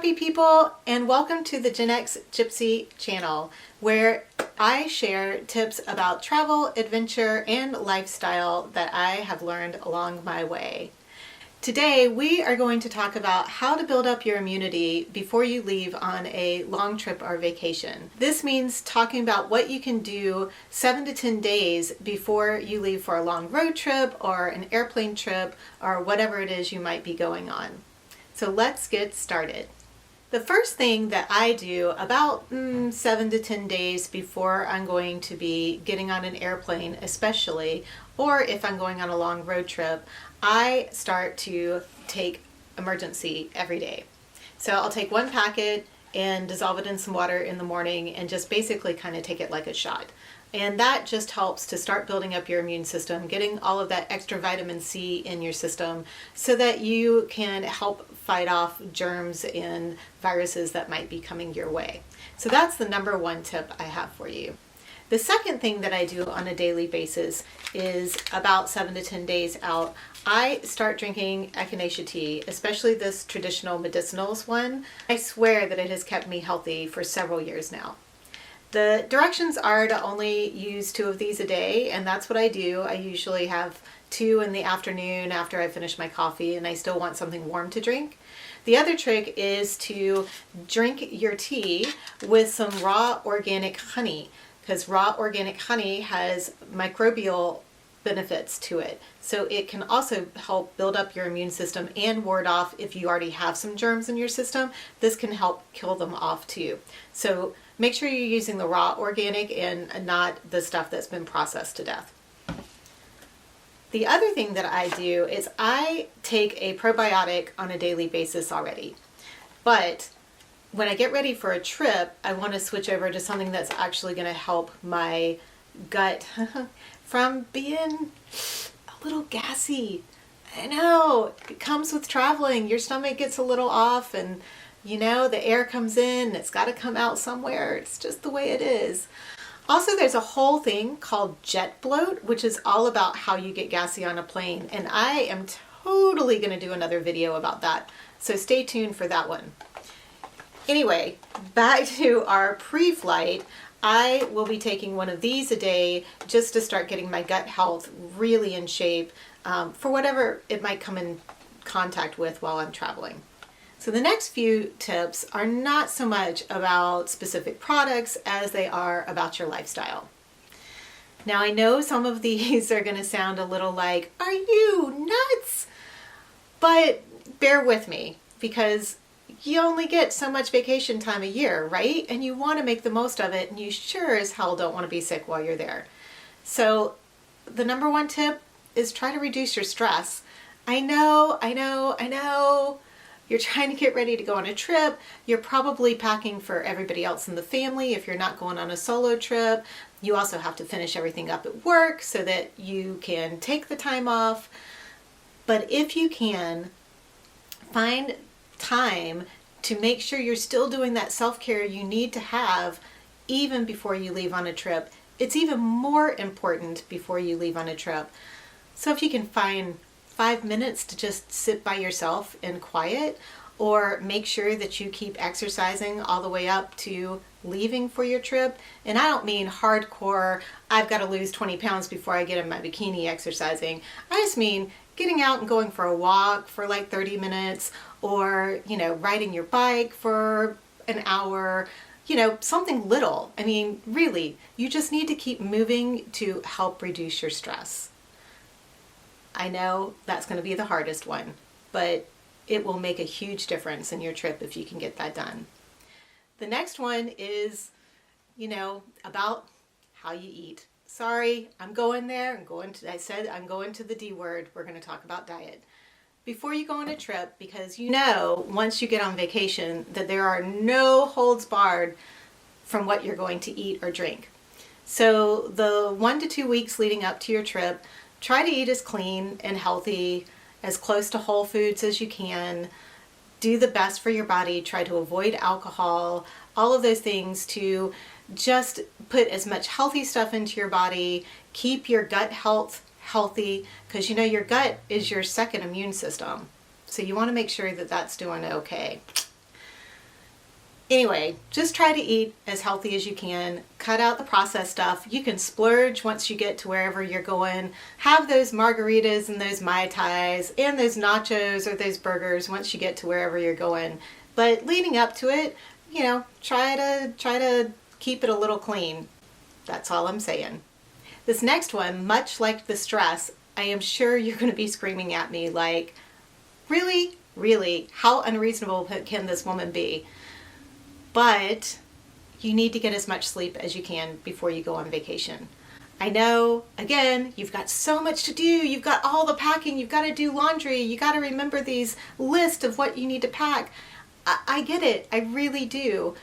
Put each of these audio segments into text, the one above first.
happy people, and welcome to the Gen X Gypsy channel, where I share tips about travel, adventure, and lifestyle that I have learned along my way. Today we are going to talk about how to build up your immunity before you leave on a long trip or vacation. This means talking about what you can do 7 to 10 days before you leave for a long road trip or an airplane trip or whatever it is you might be going on. So let's get started. The first thing that I do about 7 to 10 days before I'm going to be getting on an airplane especially, or if I'm going on a long road trip, I start to take emergency every day. So I'll take one packet and dissolve it in some water in the morning and just basically kind of take it like a shot. And that just helps to start building up your immune system, getting all of that extra vitamin C in your system so that you can help fight off germs and viruses that might be coming your way. So that's the number one tip I have for you. The second thing that I do on a daily basis is about 7 to 10 days out, I start drinking echinacea tea, especially this traditional medicinals one. I swear that it has kept me healthy for several years now. The directions are to only use 2 of these a day, and that's what I do. I usually have 2 in the afternoon after I finish my coffee and I still want something warm to drink. The other trick is to drink your tea with some raw organic honey, because raw organic honey has microbial benefits to it. So it can also help build up your immune system and ward off if you already have some germs in your system. This can help kill them off too. So make sure you're using the raw organic and not the stuff that's been processed to death. The other thing that I do is I take a probiotic on a daily basis already. But when I get ready for a trip, I want to switch over to something that's actually going to help my gut from being a little gassy. I know, it comes with traveling. Your stomach gets a little off and the air comes in, it's got to come out somewhere. It's just the way it is. Also, there's a whole thing called jet bloat, which is all about how you get gassy on a plane. And I am totally going to do another video about that. So stay tuned for that one. Anyway, back to our pre-flight. I will be taking one of these a day just to start getting my gut health really in shape for whatever it might come in contact with while I'm traveling. So the next few tips are not so much about specific products as they are about your lifestyle. Now I know some of these are going to sound a little like, are you nuts? But bear with me, because you only get so much vacation time a year, right? And you want to make the most of it, and you sure as hell don't want to be sick while you're there. So the number one tip is try to reduce your stress. I know. You're trying to get ready to go on a trip. You're probably packing for everybody else in the family if you're not going on a solo trip. You also have to finish everything up at work so that you can take the time off. But if you can, find time to make sure you're still doing that self-care you need to have even before you leave on a trip. It's even more important before you leave on a trip. So if you can find 5 minutes to just sit by yourself in quiet, or make sure that you keep exercising all the way up to leaving for your trip. And I don't mean hardcore, I've got to lose 20 pounds before I get in my bikini exercising. I just mean getting out and going for a walk for like 30 minutes, or, riding your bike for an hour, something little. I mean, really, you just need to keep moving to help reduce your stress. I know that's going to be the hardest one, but it will make a huge difference in your trip if you can get that done. The next one is, about how you eat. Sorry, I'm going there. I said I'm going to the D word. We're going to talk about diet. Before you go on a trip, because once you get on vacation that there are no holds barred from what you're going to eat or drink. So the 1 to 2 weeks leading up to your trip, try to eat as clean and healthy, as close to whole foods as you can. Do the best for your body. Try to avoid alcohol, all of those things to just put as much healthy stuff into your body. Keep your gut health healthy, because your gut is your second immune system. So you want to make sure that that's doing okay. Anyway, just try to eat as healthy as you can. Cut out the processed stuff. You can splurge once you get to wherever you're going. Have those margaritas and those Mai Tais and those nachos or those burgers once you get to wherever you're going. But leading up to it, try to keep it a little clean. That's all I'm saying. This next one, much like the stress, I am sure you're going to be screaming at me like, really, really, how unreasonable can this woman be? But you need to get as much sleep as you can before you go on vacation. I know, again, you've got so much to do. You've got all the packing. You've got to do laundry. You got to remember these lists of what you need to pack. I get it. I really do.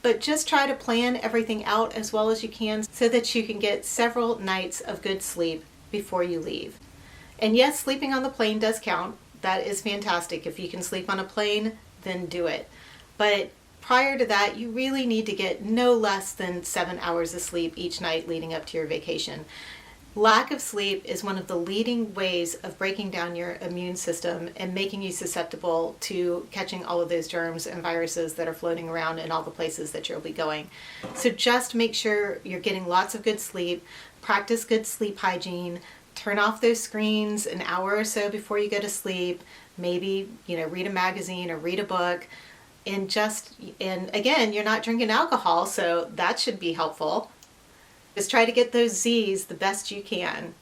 But just try to plan everything out as well as you can so that you can get several nights of good sleep before you leave. And yes, sleeping on the plane does count. That is fantastic. If you can sleep on a plane, then do it. But prior to that, you really need to get no less than 7 hours of sleep each night leading up to your vacation. Lack of sleep is one of the leading ways of breaking down your immune system and making you susceptible to catching all of those germs and viruses that are floating around in all the places that you'll be going. So just make sure you're getting lots of good sleep, practice good sleep hygiene, turn off those screens an hour or so before you go to sleep, maybe, read a magazine or read a book. And again, you're not drinking alcohol, so that should be helpful. Just try to get those Z's the best you can.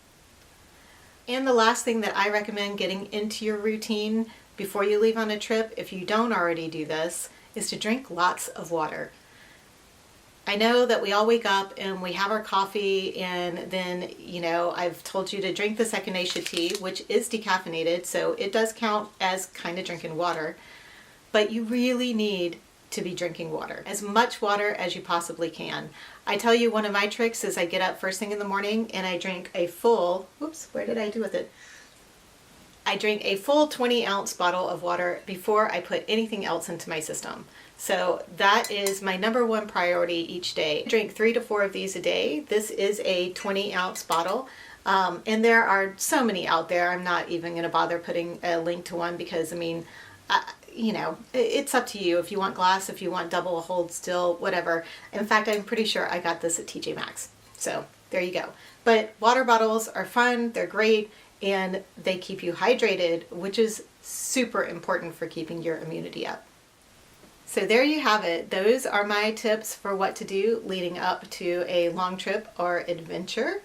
And the last thing that I recommend getting into your routine before you leave on a trip, if you don't already do this, is to drink lots of water. I know that we all wake up and we have our coffee and then, I've told you to drink the echinacea tea, which is decaffeinated, so it does count as kind of drinking water. But you really need to be drinking water, as much water as you possibly can. I tell you, one of my tricks is I get up first thing in the morning and I drink a full, where did I do with it? I drink a full 20-ounce bottle of water before I put anything else into my system. So that is my number one priority each day. I drink 3 to 4 of these a day. This is a 20-ounce bottle. And there are so many out there. I'm not even going to bother putting a link to one because, it's up to you if you want glass, if you want double hold still, whatever. In fact, I'm pretty sure I got this at TJ Maxx. So there you go. But water bottles are fun, they're great, and they keep you hydrated, which is super important for keeping your immunity up. So there you have it. Those are my tips for what to do leading up to a long trip or adventure.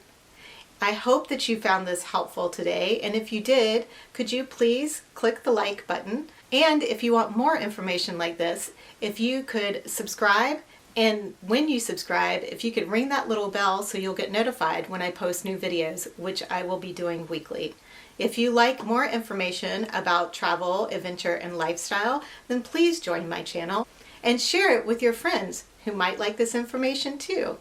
I hope that you found this helpful today, and if you did, could you please click the like button? And if you want more information like this, if you could subscribe, and when you subscribe, if you could ring that little bell so you'll get notified when I post new videos, which I will be doing weekly. If you like more information about travel, adventure, and lifestyle, then please join my channel and share it with your friends who might like this information too.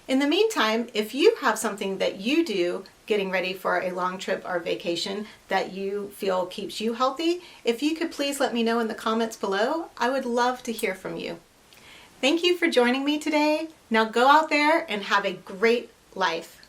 In the meantime, if you have something that you do getting ready for a long trip or vacation that you feel keeps you healthy, if you could please let me know in the comments below, I would love to hear from you. Thank you for joining me today. Now go out there and have a great life.